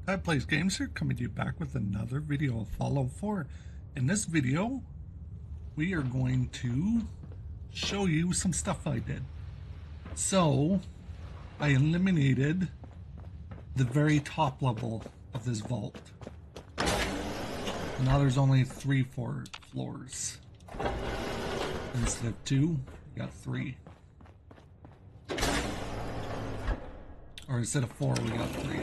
Todd Plays Games here, coming to you back with another video of Fallout 4. In this video, we are going to show you some stuff I did. So, I eliminated the very top level of this vault. Now there's only 3 floors. Instead of 2, we got 3. Or instead of 4, we got 3.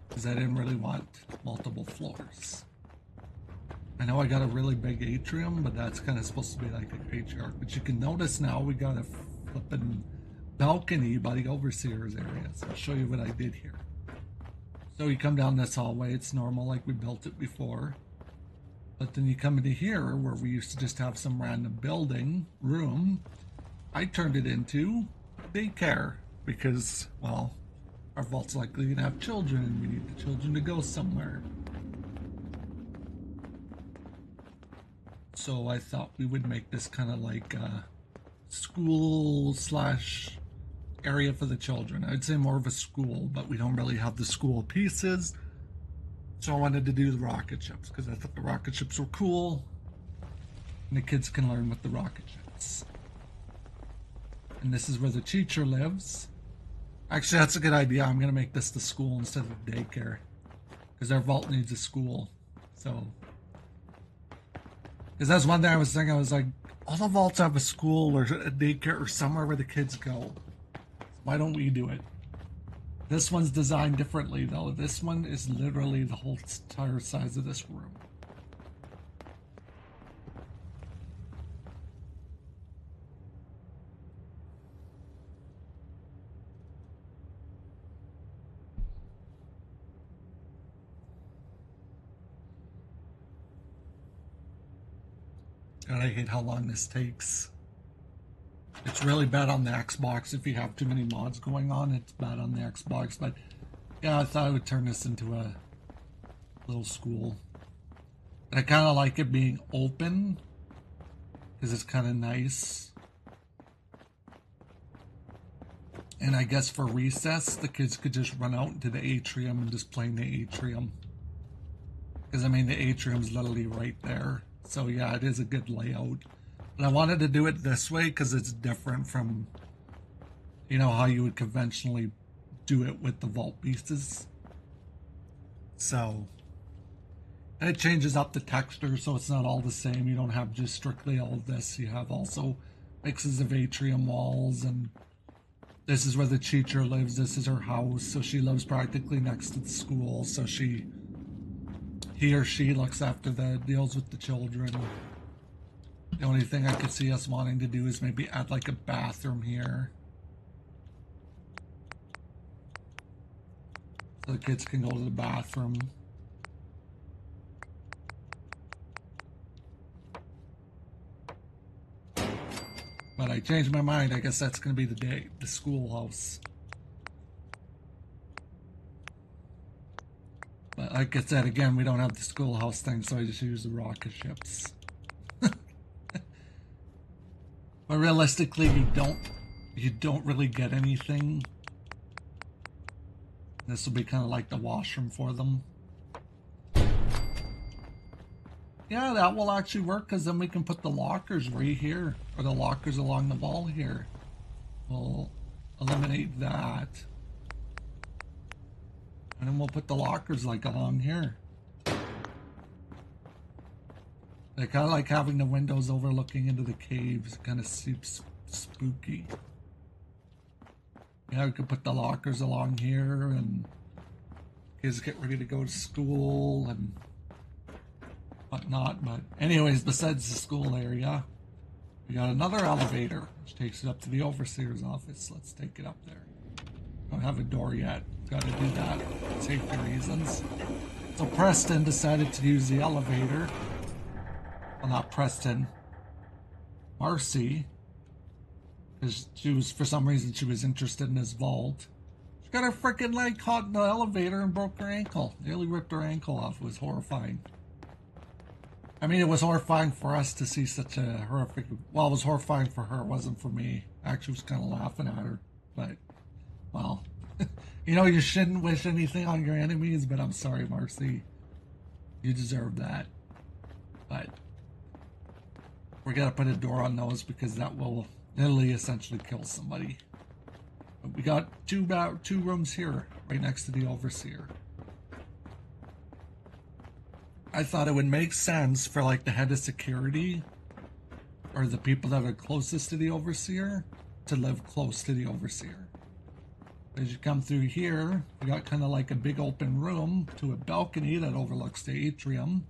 Because I didn't really want multiple floors. I know I got a really big atrium, but that's kind of supposed to be like a graveyard. But you can notice now we got a flippin' balcony by the overseer's area. So I'll show you what I did here. So you come down this hallway, it's normal like we built it before. But then you come into here where we used to just have some random building room. I turned it into daycare because, well, our vault's likely going to have children and we need the children to go somewhere. So I thought we would make this kind of like a school slash area for the children. I'd say more of a school, but we don't really have the school pieces. So I wanted to do the rocket ships because I thought the rocket ships were cool and the kids can learn with the rocket ships. And this is where the teacher lives. Actually, that's a good idea. I'm going to make this the school instead of daycare because our vault needs a school. So, because that's one thing I was thinking. I was like, all the vaults have a school or a daycare or somewhere where the kids go. Why don't we do it? This one's designed differently though. This one is literally the whole entire size of this room. And I hate how long this takes. It's really bad on the Xbox. If you have too many mods going on, it's bad on the Xbox. But yeah, I thought I would turn this into a little school. And I kind of like it being open because it's kind of nice. And I guess for recess, the kids could just run out into the atrium and just play in the atrium. Because I mean, the atrium's literally right there. So yeah, it is a good layout. But I wanted to do it this way because it's different from, you know, how you would conventionally do it with the vault pieces. So, and it changes up the texture so it's not all the same. You don't have just strictly all of this. You have also mixes of atrium walls, and this is where the teacher lives. This is her house. So she lives practically next to the school. So he or she looks after the deals with the children. The only thing I could see us wanting to do is maybe add like a bathroom here. So the kids can go to the bathroom. But I changed my mind. I guess that's going to be the schoolhouse. But like I said, again, we don't have the schoolhouse thing, so I just use the rocket ships. But realistically, you don't really get anything. This will be kind of like the washroom for them. Yeah, that will actually work because then we can put the lockers right here, or the lockers along the wall here. We'll eliminate that. And then we'll put the lockers like along here. They kind of like having the windows overlooking into the caves. It kind of seems spooky. Yeah, we could put the lockers along here and kids get ready to go to school and whatnot. But anyways, besides the school area, we got another elevator which takes it up to the overseer's office. Let's take it up there. Don't have a door yet. Got to do that for safety reasons. So Preston decided to use the elevator. Well, not Preston. Marcy Because she was, for some reason, she was interested in his vault. She got her freaking leg caught in the elevator and broke her ankle. Nearly ripped her ankle off. It was horrifying. I mean, it was horrifying for us to see such a horrific... Well, it was horrifying for her. It wasn't for me. I actually was kind of laughing at her. But, well... You know, you shouldn't wish anything on your enemies, but I'm sorry, Marcy. You deserve that. But... we're gonna put a door on those because that will literally essentially kill somebody. But we got two rooms here, right next to the Overseer. I thought it would make sense for like the head of security or the people that are closest to the Overseer to live close to the Overseer. As you come through here, you got kind of like a big open room to a balcony that overlooks the atrium.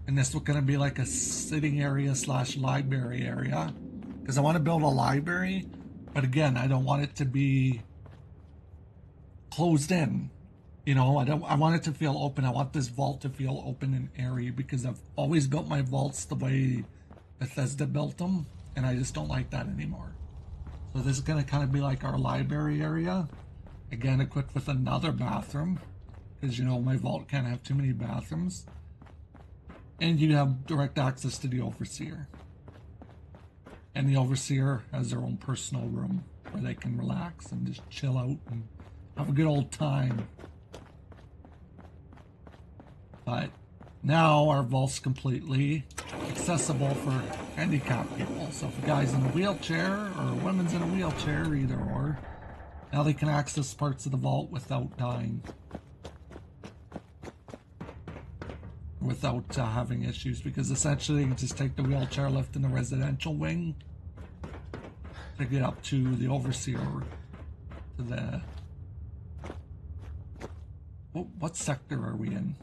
And this is going to be like a sitting area / library area. Because I want to build a library, but again, I don't want it to be closed in. You know, I want it to feel open. I want this vault to feel open and airy because I've always built my vaults the way Bethesda built them, and I just don't like that anymore. So this is going to kind of be like our library area. Again, equipped with another bathroom, because, you know, my vault can't have too many bathrooms. And you have direct access to the Overseer. And the Overseer has their own personal room where they can relax and just chill out and have a good old time. But now our vault's completely accessible for handicapped people. So if a guy's in a wheelchair or a woman's in a wheelchair, either or, now they can access parts of the vault without dying. Without having issues, because essentially you just take the wheelchair lift in the residential wing to get up to the Overseer, to the... What sector are we in?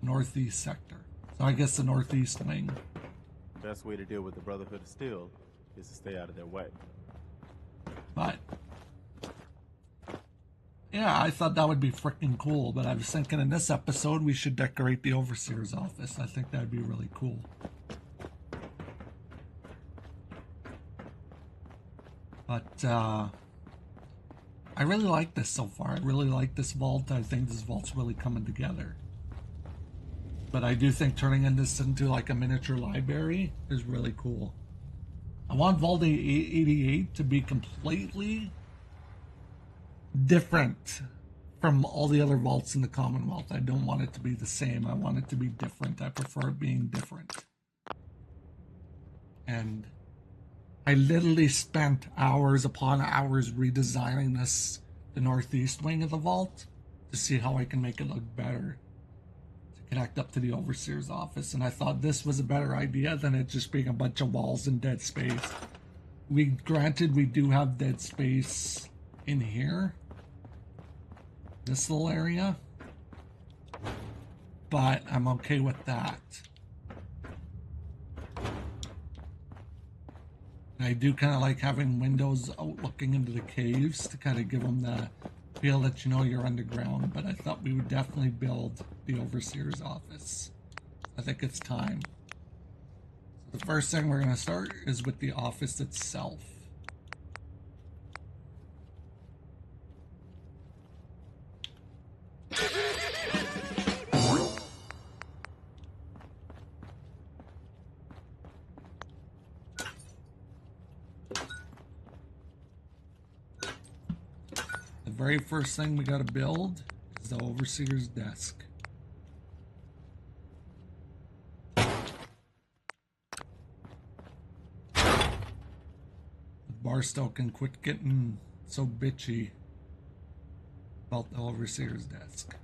Northeast sector. So I guess the northeast wing. The best way to deal with the Brotherhood of Steel is to stay out of their way. But yeah, I thought that would be freaking cool, but I was thinking in this episode we should decorate the Overseer's office. I think that'd be really cool. But I really like this so far. I really like this vault. I think this vault's really coming together. But I do think turning this into like a miniature library is really cool. I want Vault 88 to be completely different from all the other vaults in the Commonwealth. I don't want it to be the same. I want it to be different. I prefer it being different. And I literally spent hours upon hours redesigning the northeast wing of the vault to see how I can make it look better, to connect up to the Overseer's office. And I thought this was a better idea than it just being a bunch of walls and dead space. Granted, we do have dead space in here, this little area, but I'm okay with that. And I do kind of like having windows out looking into the caves to kind of give them the feel that you know you're underground, but I thought we would definitely build the Overseer's office. I think it's time. So the first thing we're going to start is with the office itself. The very first thing we got to build is the Overseer's desk. Barstow can quit getting so bitchy about the Overseer's desk.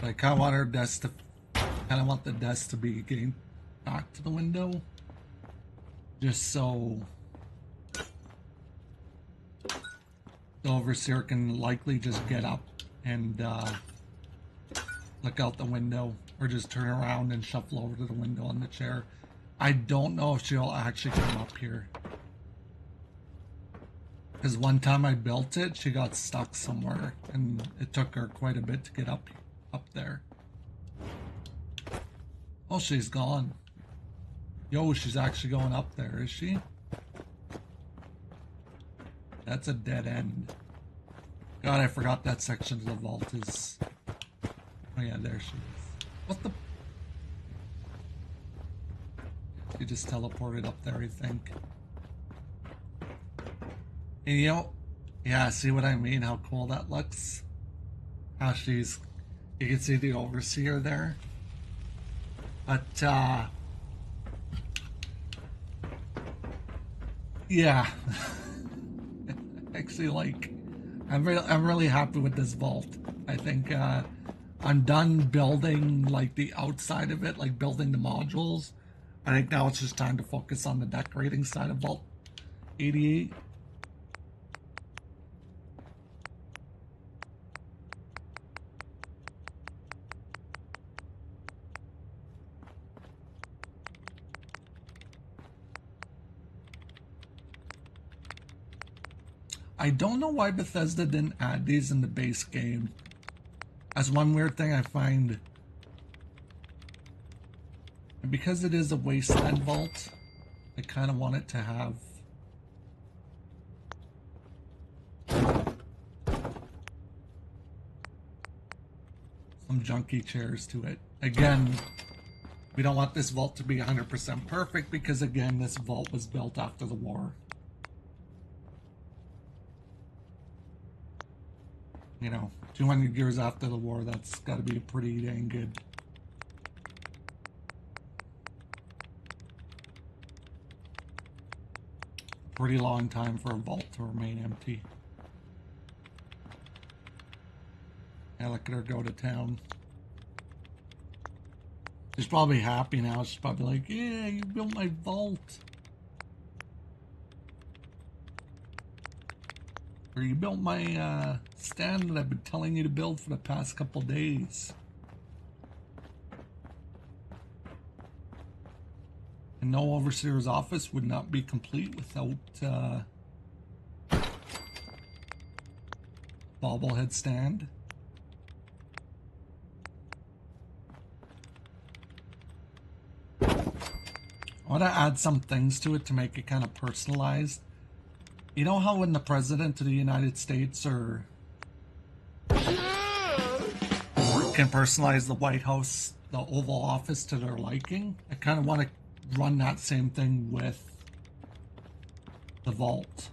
I kind of want our desk to, the desk to be getting back to the window, just so the Overseer can likely just get up and look out the window or just turn around and shuffle over to the window on the chair. I don't know if she'll actually come up here. Because one time I built it, she got stuck somewhere, and it took her quite a bit to get up there. Oh, she's gone. Yo, she's actually going up there, is she? That's a dead end. God, I forgot that section of the vault is... Oh yeah, there she is. What the... She just teleported up there, I think. And you know, yeah, see what I mean? How cool that looks? How she's... You can see the overseer there. But, yeah. Actually, like, I'm really happy with this vault. I think, I'm done building, like, the outside of it, like, building the modules. I think now it's just time to focus on the decorating side of Vault 88. I don't know why Bethesda didn't add these in the base game. That's one weird thing I find. And because it is a Wasteland vault, I kind of want it to have some junky chairs to it. Again, we don't want this vault to be 100% perfect because, again, this vault was built after the war. You know, 200 years after the war, that's got to be pretty dang good. Pretty long time for a vault to remain empty. Yeah, look at her go to town. She's probably happy now. She's probably like, yeah, you built my vault. Or you built my stand that I've been telling you to build for the past couple days. And no Overseer's office would not be complete without bobblehead stand. I want to add some things to it to make it kind of personalized. You know how when the President of the United States or can personalize the White House, the Oval Office to their liking? I kind of want to run that same thing with the vault.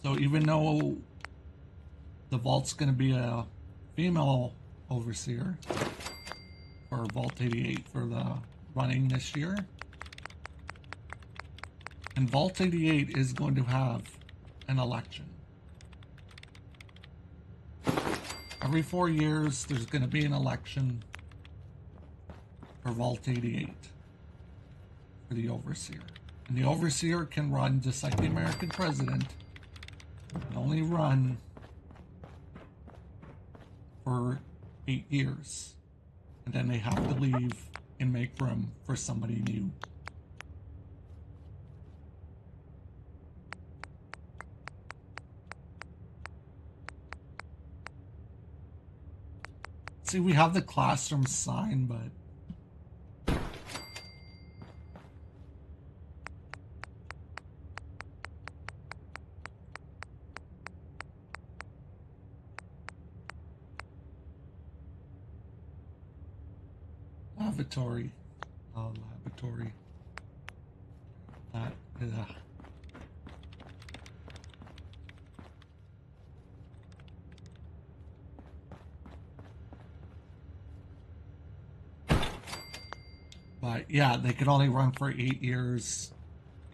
So even though the vault's going to be a female overseer for Vault 88 for the running this year, and Vault 88 is going to have an election. Every 4 years, there's going to be an election for Vault 88 for the Overseer. And the Overseer can run just like the American president, can only run for 8 years. And then they have to leave and make room for somebody new. See, we have the classroom sign, but lavatory. Oh, lavatory. That is But yeah, they can only run for 8 years.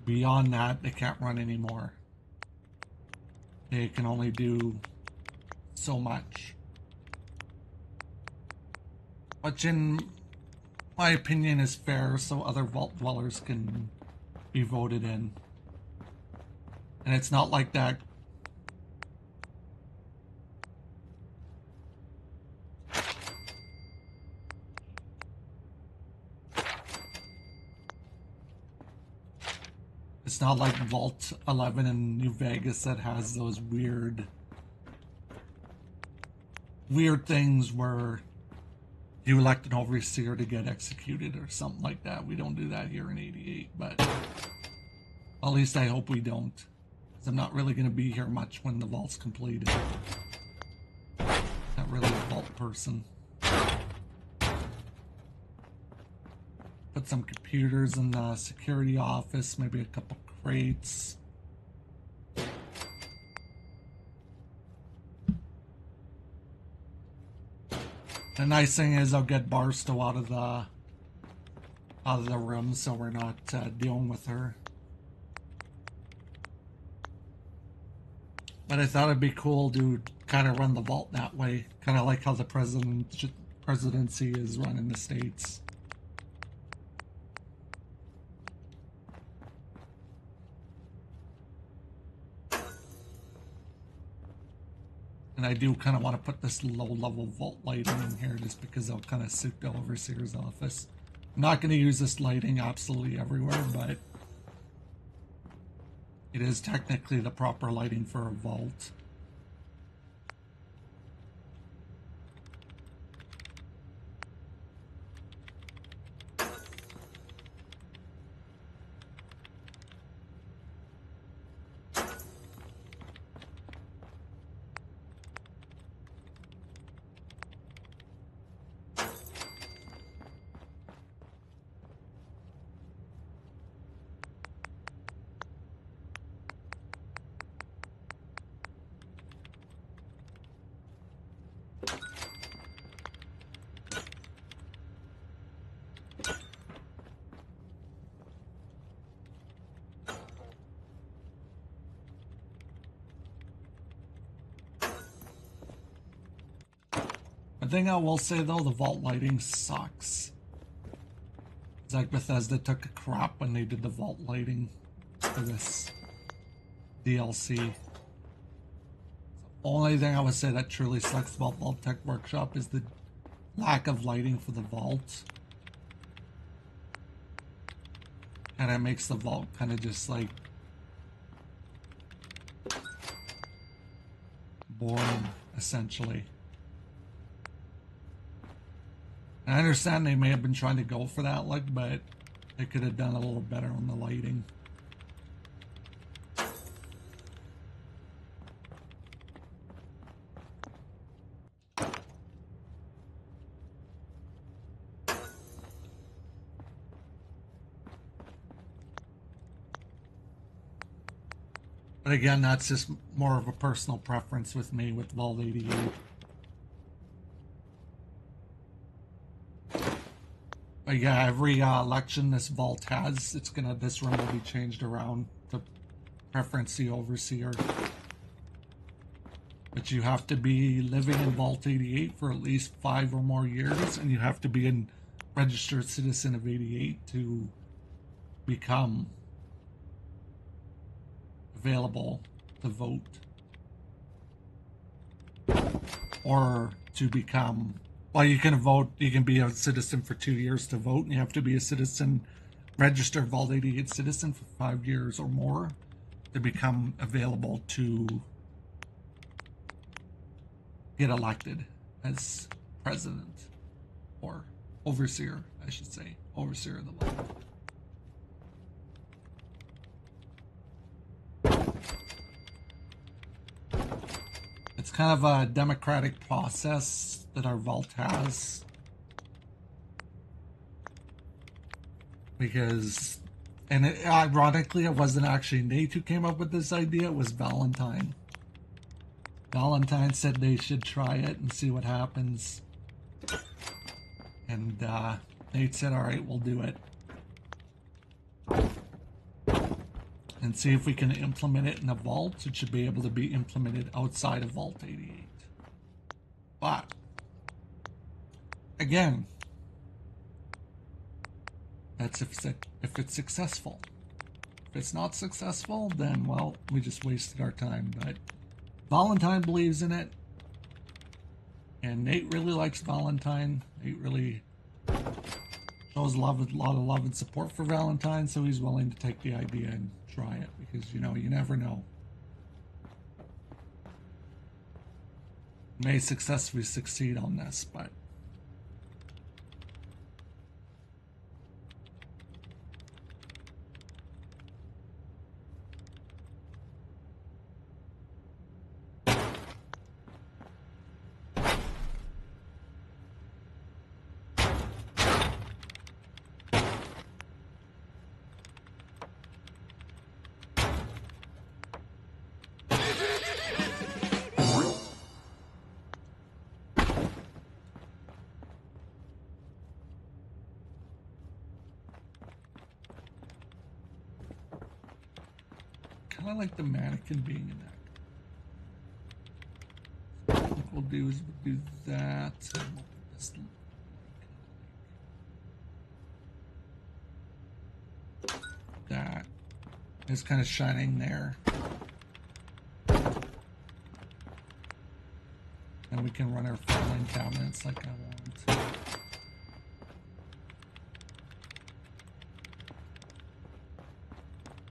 Beyond that, they can't run anymore. They can only do so much. Which in my opinion is fair, so other vault dwellers can be voted in. And it's not like that. It's not like Vault 11 in New Vegas that has those weird things where you elect an overseer to get executed or something like that. We don't do that here in 88, but at least I hope we don't. Because I'm not really going to be here much when the vault's completed. Not really a vault person. Put some computers in the security office, maybe a couple crates. The nice thing is I'll get Barstow out of the room, so we're not dealing with her. But I thought it'd be cool to kind of run the vault that way, kind of like how the presidency is run in the States. And I do kind of want to put this low-level vault lighting in here just because it'll kind of suit the overseer's office. I'm not going to use this lighting absolutely everywhere, but it is technically the proper lighting for a vault. The thing I will say though, the vault lighting sucks. It's like Bethesda took a crap when they did the vault lighting for this DLC. The only thing I would say that truly sucks about Vault Tech Workshop is the lack of lighting for the vault. And it makes the vault kind of just like boring, essentially. And I understand they may have been trying to go for that look, but they could have done a little better on the lighting. But again, that's just more of a personal preference with me with Vault 88. But yeah, every election this vault has, this room will be changed around to preference the overseer. But you have to be living in Vault 88 for at least 5 or more years, and you have to be a registered citizen of 88 to become available to vote. Or to become... Well, you can vote, you can be a citizen for 2 years to vote, and you have to be a citizen, registered Vault 88 citizen for 5 years or more to become available to get elected as president, or overseer, I should say, overseer of the vault. It's kind of a democratic process that our vault has, because, and ironically, it wasn't actually Nate who came up with this idea, it was Valentine. Valentine said they should try it and see what happens, and Nate said, all right, we'll do it. And see if we can implement it in a vault. It should be able to be implemented outside of Vault 88. But, again, that's if it's successful. If it's not successful, then, well, we just wasted our time. But Valentine believes in it. And Nate really likes Valentine. Nate really shows a lot of love and support for Valentine, so he's willing to take the idea and try it because, you know, you never know. May successfully succeed on this, but kind of like the mannequin being in that. So what we'll do is we'll do that. And we'll put this that. It's kind of shining there. And we can run our filing cabinets like I want.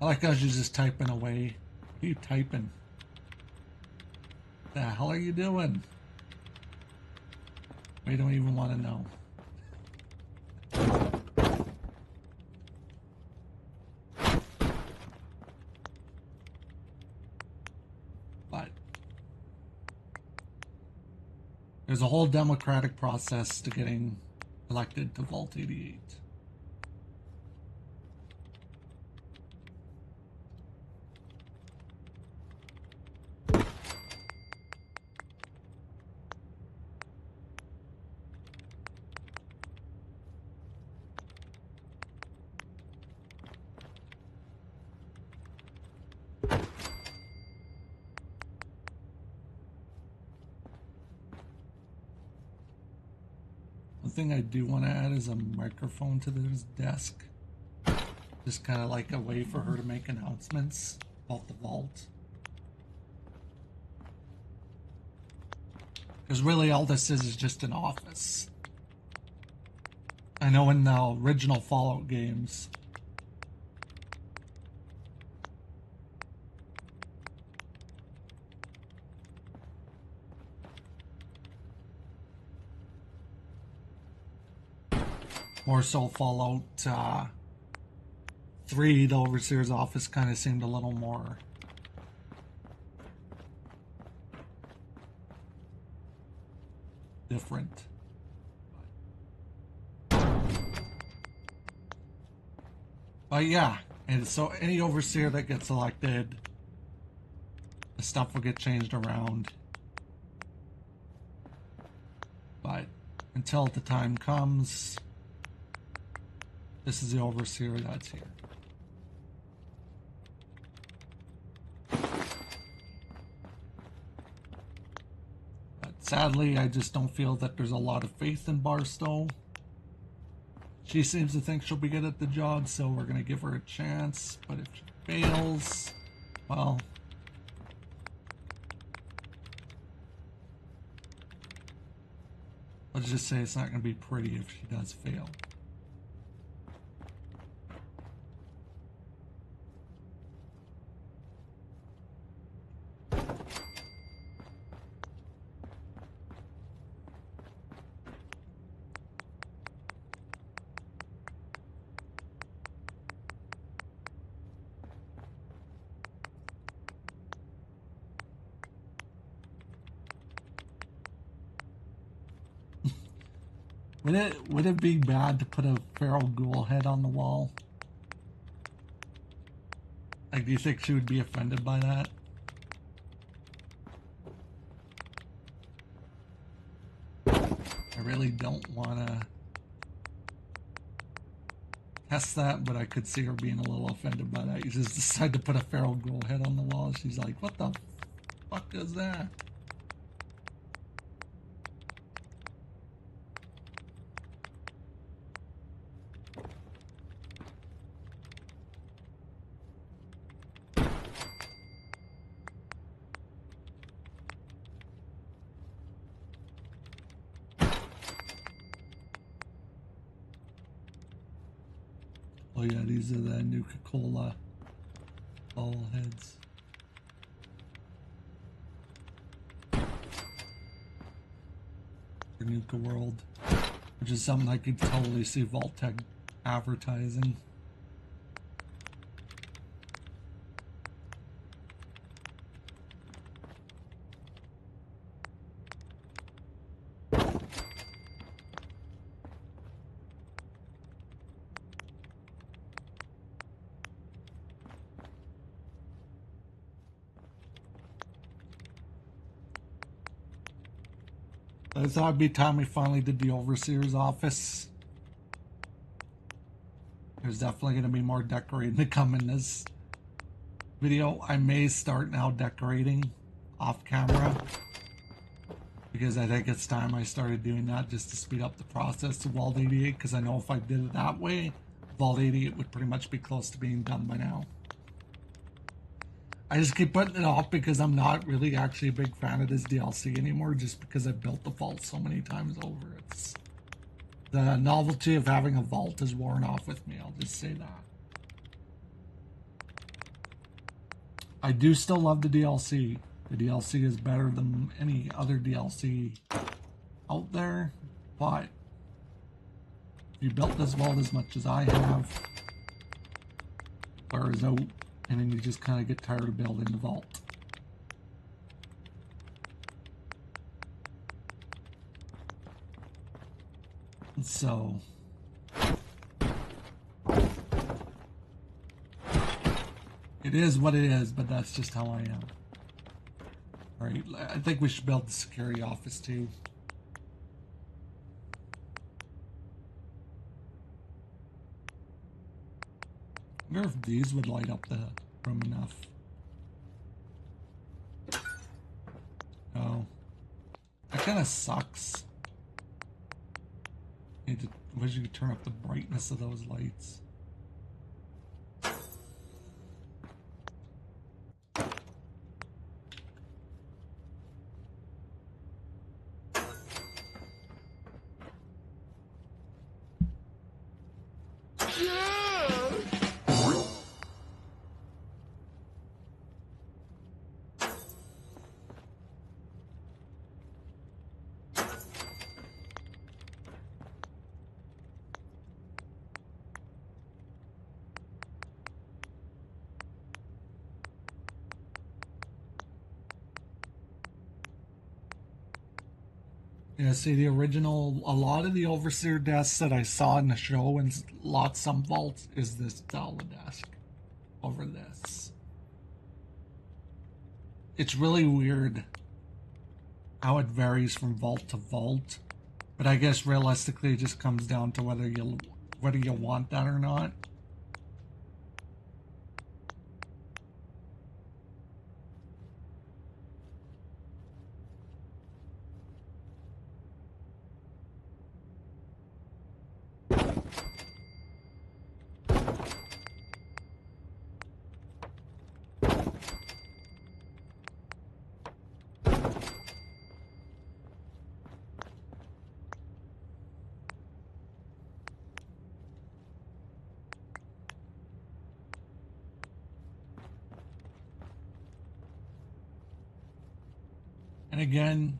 I like how she's just typing away. What are you typing? The hell are you doing? We don't even want to know. But there's a whole democratic process to getting elected to Vault 88. One thing I do want to add is a microphone to this desk. Just kind of like a way for her to make announcements about the vault. Because really all this is just an office. I know in the original Fallout games, more so Fallout 3, the Overseer's office kind of seemed a little more different. But yeah, and so any Overseer that gets elected, the stuff will get changed around. But until the time comes, this is the Overseer that's here. But sadly, I just don't feel that there's a lot of faith in Barstow. She seems to think she'll be good at the job, so we're going to give her a chance. But if she fails, well, let's just say it's not going to be pretty if she does fail. Would it be bad to put a feral ghoul head on the wall? Like, do you think she would be offended by that? I really don't want to test that, but I could see her being a little offended by that. You just decide to put a feral ghoul head on the wall. She's like, what the fuck is that? Oh yeah, these are the Nuka-Cola All heads. For Nuka World, which is something I could totally see Vault-Tec advertising. I thought it'd be time we finally did the Overseer's office. There's definitely going to be more decorating to come in this video. I may start now decorating off camera, because I think it's time I started doing that just to speed up the process of Vault 88, because I know if I did it that way, Vault 88 would pretty much be close to being done by now. I just keep putting it off because I'm not really actually a big fan of this DLC anymore, just because I've built the vault so many times over. It's the novelty of having a vault has worn off with me, I'll just say that. I do still love the DLC. The DLC is better than any other DLC out there, but if you built this vault as much as I have, wears out, and then you just kind of get tired of building the vault. And so it is what it is, but that's just how I am. Alright, I think we should build the security office too. I wonder if these would light up the room enough. Oh. That kind of sucks. Wish you could turn up the brightness of those lights. Yeah, see, the original, a lot of the Overseer desks that I saw in the show and some vaults is this Zala desk over this. It's really weird how it varies from vault to vault, but I guess realistically it just comes down to whether you want that or not. And again,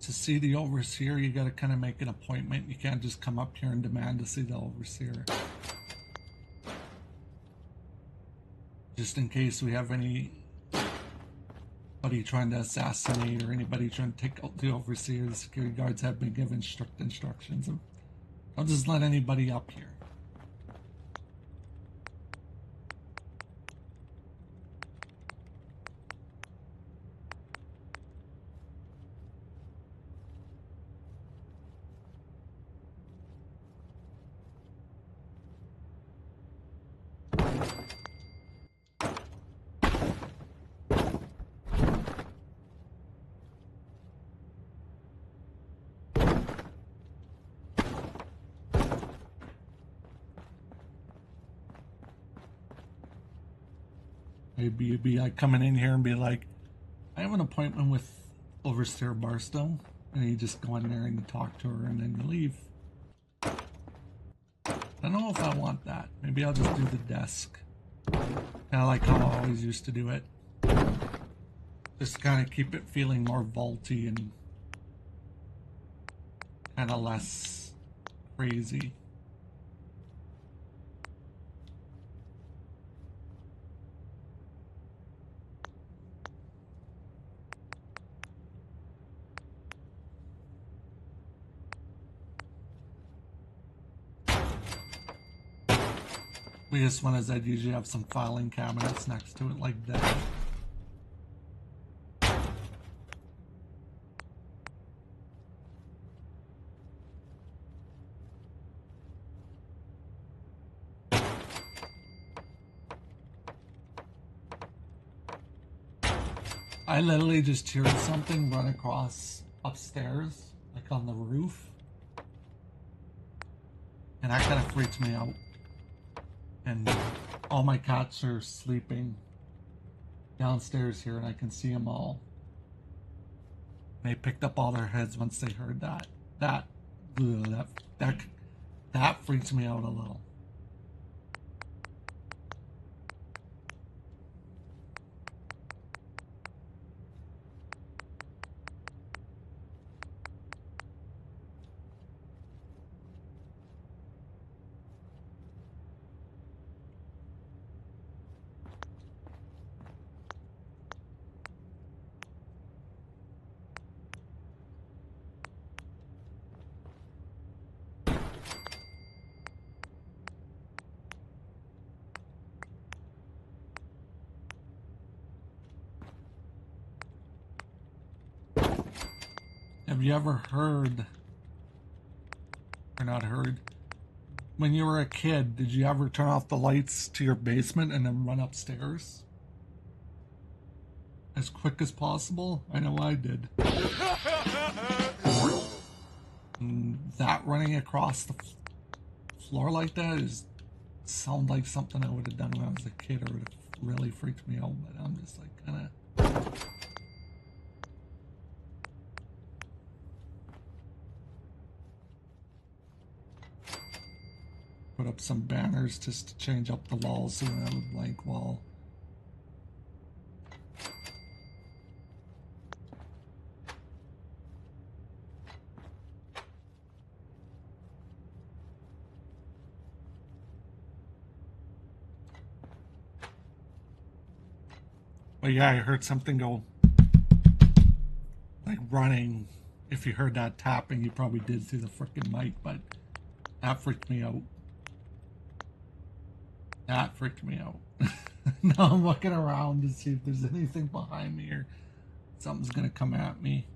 to see the Overseer, you got to kind of make an appointment. You can't just come up here and demand to see the Overseer. Just in case we have anybody trying to assassinate or anybody trying to take out the Overseer, the security guards have been given strict instructions of don't just let anybody up here. Maybe you'd be like coming in here and be like, I have an appointment with Overseer Barstow. And you just go in there and you talk to her and then you leave. I don't know if I want that. Maybe I'll just do the desk. Kind of like how I always used to do it. Just kind of keep it feeling more vaulty and kind of less crazy. Biggest one is I'd usually have some filing cabinets next to it like that. I literally just heard something run across upstairs, like on the roof. And that kind of freaks me out. And all my cats are sleeping downstairs here, and I can see them all. They picked up all their heads once they heard that. That freaks me out a little. Have you ever heard, or not heard, when you were a kid, did you ever turn off the lights to your basement and then run upstairs? As quick as possible? I know I did. And that running across the floor like that sound like something I would have done when I was a kid, or would have really freaked me out, but I'm just like kind of... Put up some banners just to change up the walls so we don't have a blank wall. But yeah, I heard something go, like running. If you heard that tapping, you probably did through the freaking mic, but that freaked me out. That freaked me out. Now I'm looking around to see if there's anything behind me or something's gonna come at me.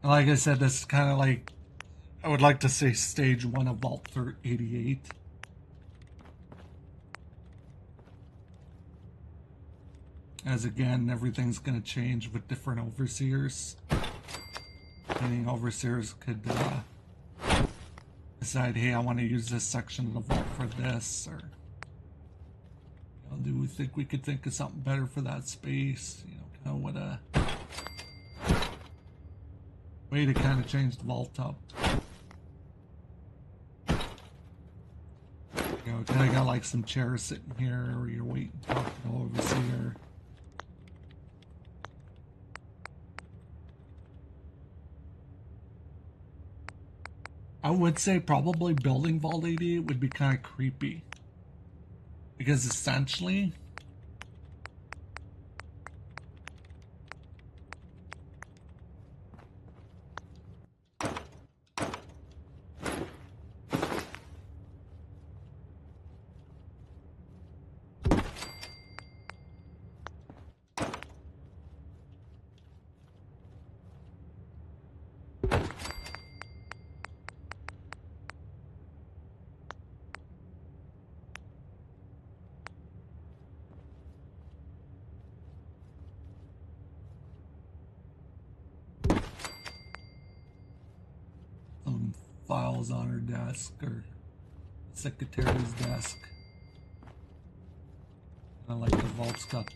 Like I said, this is kind of like, I would like to say stage 1 of Vault 88. As again, everything's going to change with different overseers. Meaning overseers could decide, hey, I want to use this section of the vault for this, or do we think we could think of something better for that space? Kind of what a way to kind of change the vault up. Kind of got like some chairs sitting here where you're waiting to talk to the overseer. I would say probably building Vault 88 would be kind of creepy. Because essentially, files on her desk or secretary's desk. I like the vault's got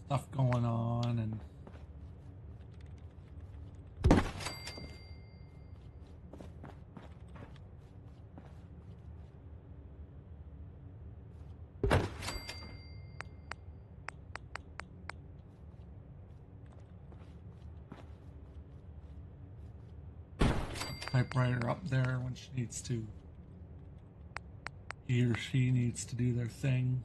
stuff going on and typewriter up there when she needs to, he or she needs to do their thing.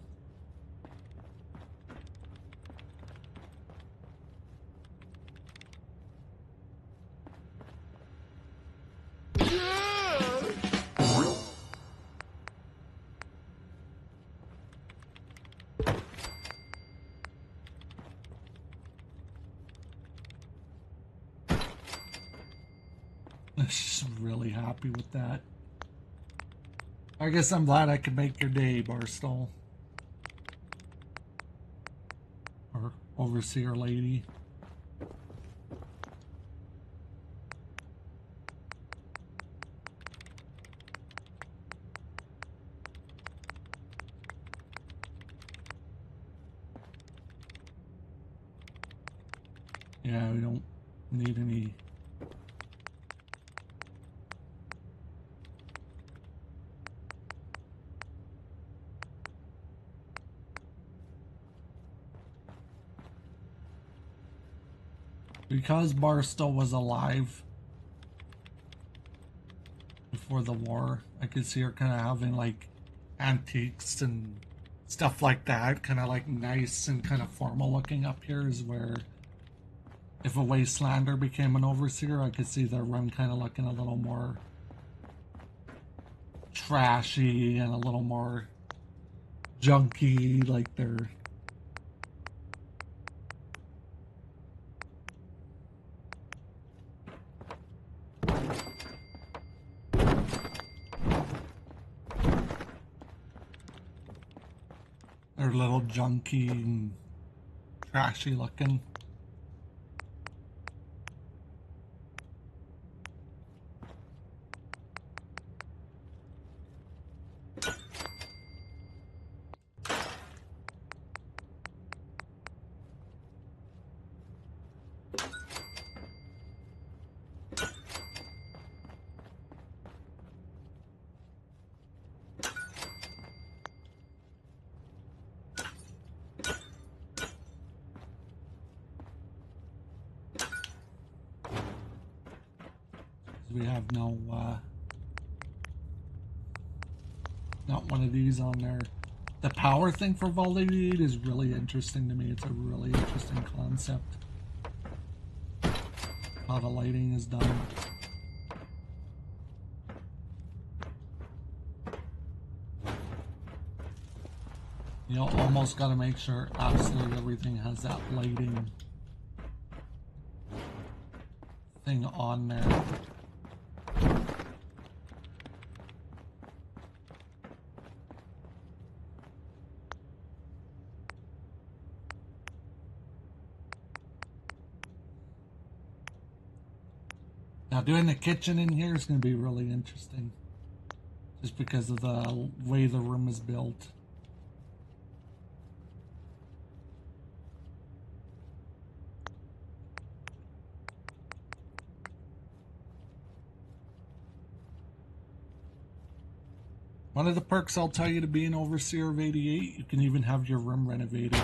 She's really happy with that. I guess I'm glad I could make your day, Barstool. Or overseer lady. Yeah, we don't need any. Because Barstow was alive before the war, I could see her kind of having like antiques and stuff like that, kind of like nice and kind of formal looking. Up here is where if a Wastelander became an overseer, I could see their run kind of looking a little more trashy and a little more junky, like they're a little junky and trashy looking. We have no, not one of these on there. The power thing for Vault 88 is really interesting to me. It's a really interesting concept. How the lighting is done. You know, almost got to make sure absolutely everything has that lighting thing on there. Now doing the kitchen in here is going to be really interesting. Just because of the way the room is built. One of the perks I'll tell you to be an overseer of 88, you can even have your room renovated.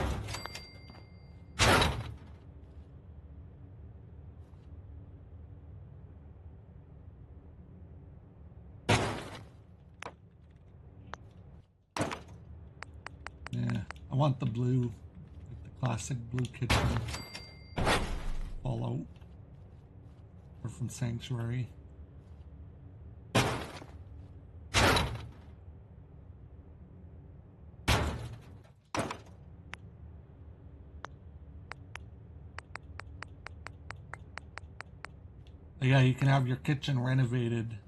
Yeah, I want the blue, like the classic blue kitchen. Fallout. Or from Sanctuary. Yeah, you can have your kitchen renovated.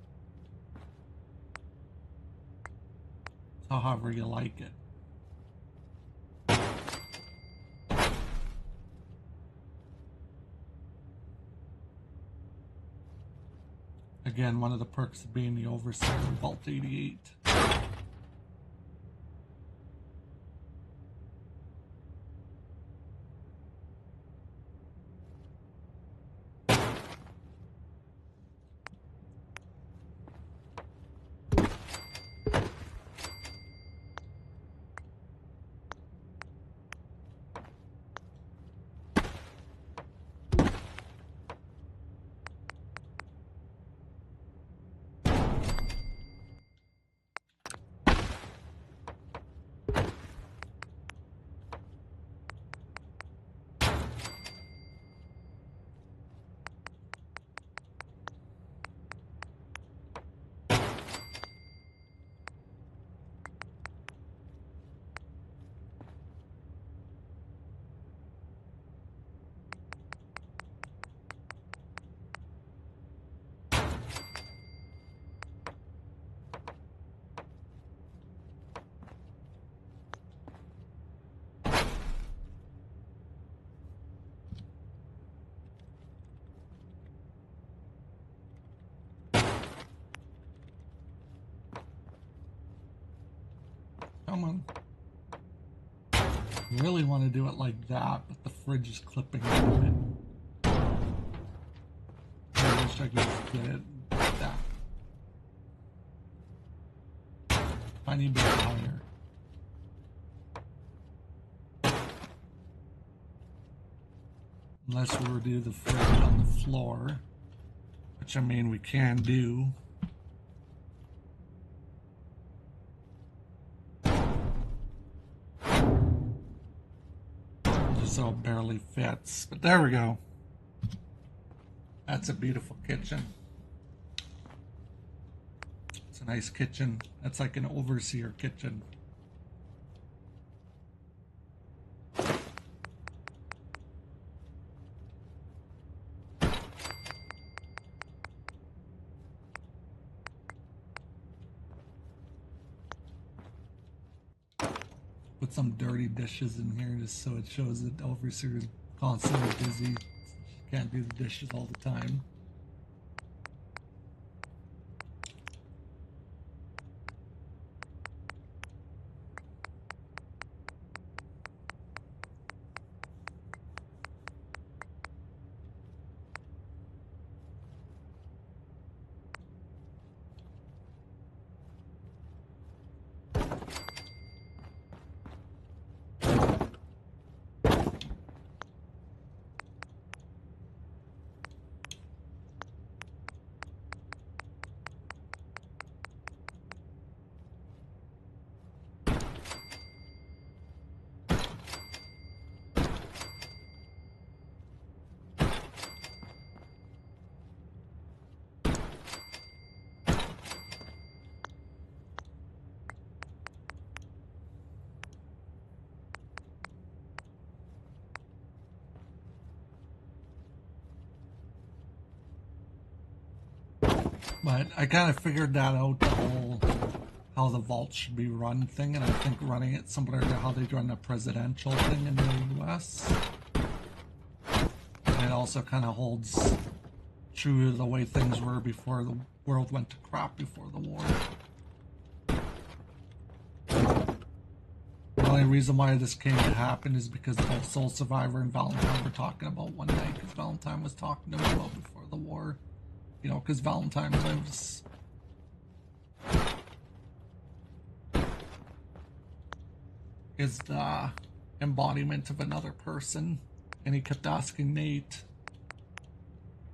So however you like it. Again, one of the perks of being the overseer of Vault 88. Come on. Really want to do it like that, but the fridge is clipping on it. I wish I could just get it like that. Tiny bit higher. Unless we were to do the fridge on the floor, which I mean we can do. So it barely fits, but there we go. That's a beautiful kitchen. It's a nice kitchen. That's like an overseer kitchen. Put some dirty dishes in here just so it shows that the overseer is constantly busy. She can't do the dishes all the time. But I kind of figured that out, the whole how the vault should be run thing, and I think running it similar to how they run the presidential thing in the US. And it also kind of holds true to the way things were before the world went to crap before the war. The only reason why this came to happen is because both Soul Survivor and Valentine were talking about one night, because Valentine was talking to me about before the war. You know, because Valentine lives is the embodiment of another person, and he kept asking Nate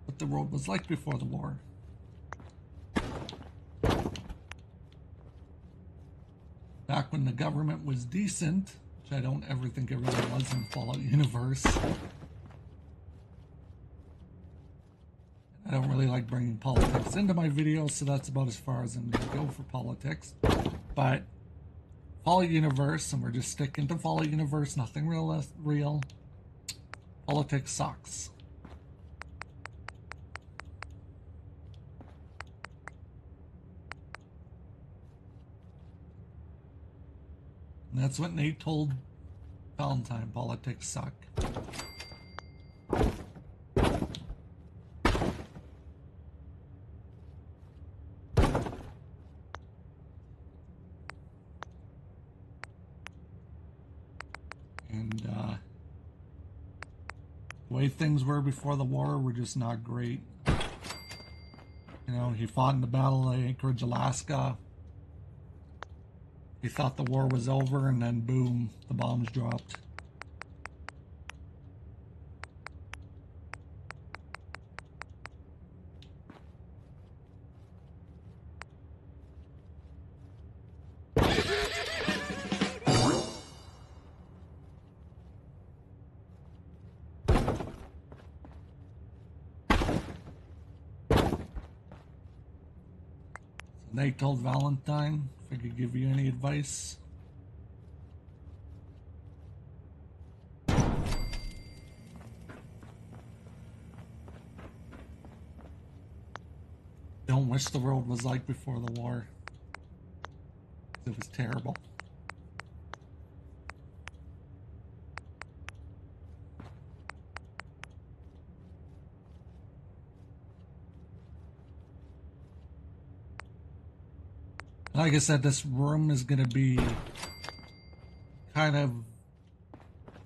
what the world was like before the war. Back when the government was decent, which I don't ever think it really was in Fallout universe. I don't really like bringing politics into my videos, so that's about as far as I'm going to go for politics. But Fallout universe, and we're just sticking to Fallout universe, nothing real. Politics sucks. And that's what Nate told Valentine, politics suck. And the way things were before the war were just not great. You know, he fought in the Battle of Anchorage, Alaska. He thought the war was over, and then boom, the bombs dropped. Nate told Valentine if I could give you any advice. Don't wish the world was like before the war. It was terrible. Like I said, this room is going to be kind of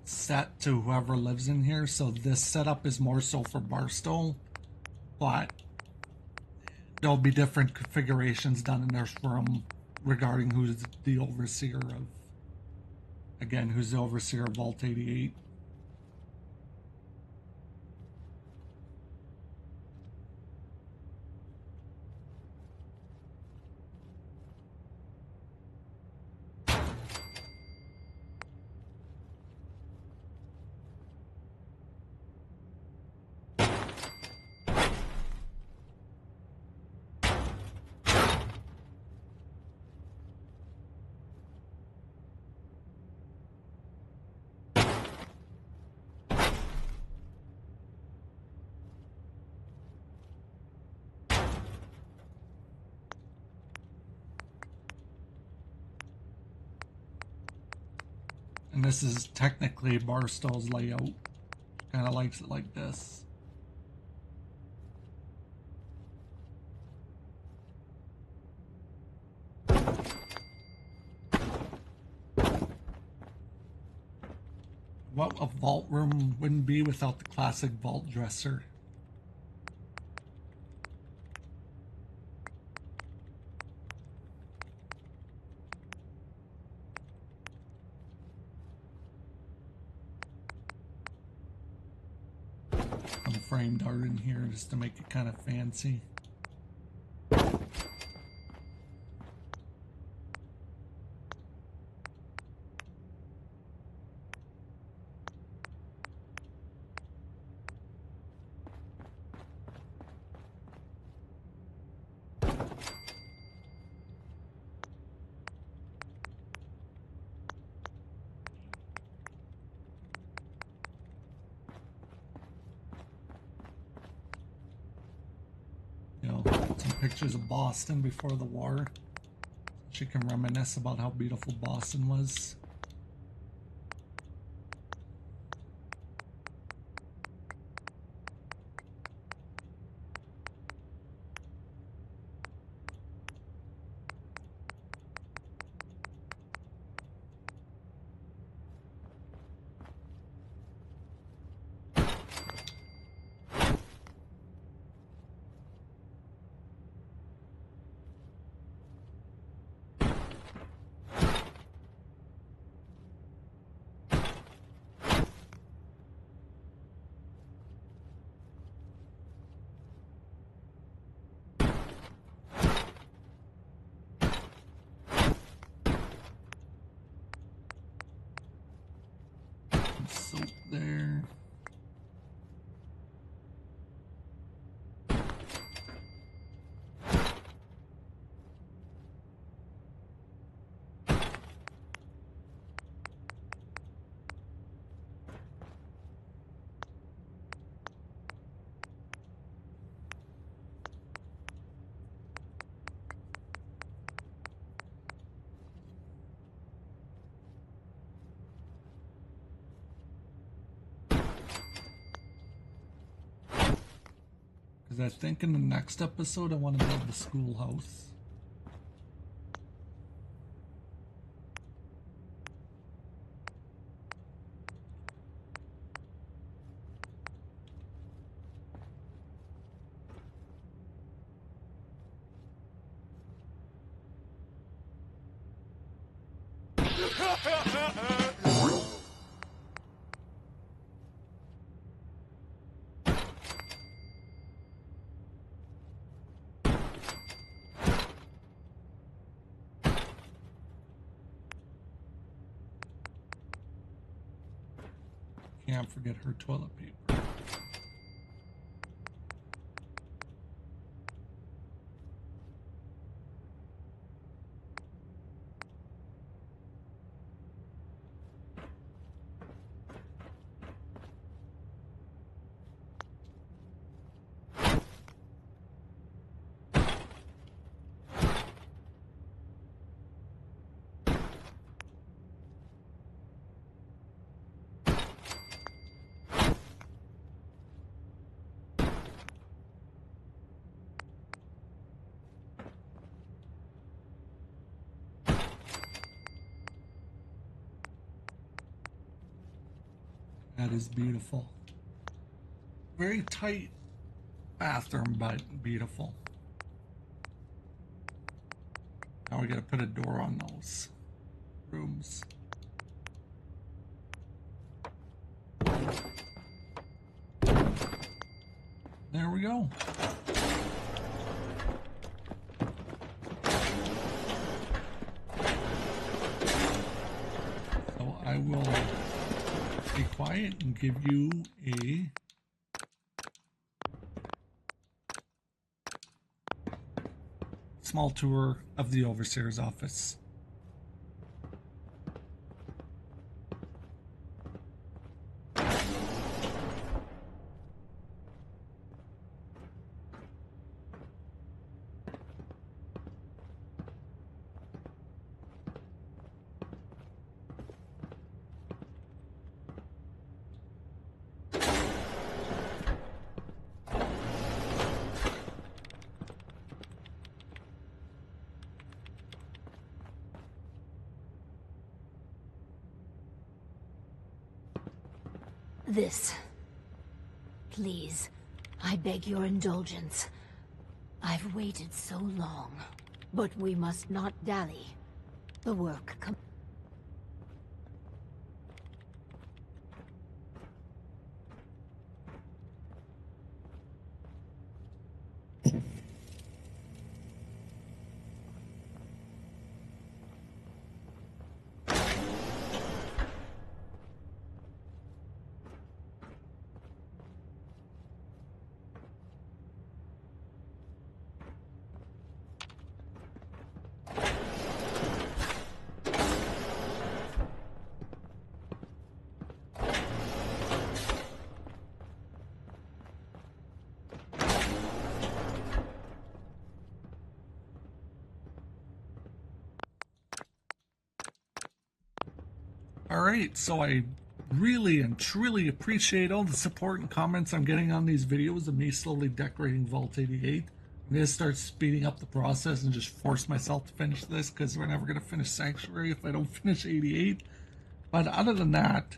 set to whoever lives in here. So this setup is more so for Barstow, but there'll be different configurations done in this room regarding who's the overseer of, again, who's the overseer of Vault 88. And this is technically Barstow's layout. Kind of likes it like this. What a vault room wouldn't be without the classic vault dresser. Some framed art in here just to make it kind of fancy. You know, some pictures of Boston before the war. She can reminisce about how beautiful Boston was. Soap there. Because I think in the next episode I want to build the schoolhouse. Can't forget her toilet paper. That is beautiful. Very tight bathroom, but beautiful. Now we gotta put a door on those rooms. There we go. So I will be quiet and give you a small tour of the Overseer's office. This. Please, I beg your indulgence. I've waited so long, but we must not dally. The work Alright, so I really and truly appreciate all the support and comments I'm getting on these videos of me slowly decorating Vault 88. I'm going to start speeding up the process and just force myself to finish this, because we're never going to finish Sanctuary if I don't finish 88. But other than that,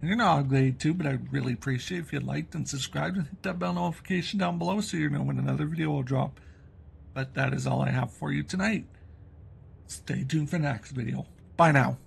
and you're not obligated to, but I'd really appreciate if you liked and subscribed and hit that bell notification down below so you know when another video will drop. But that is all I have for you tonight. Stay tuned for the next video. Bye now.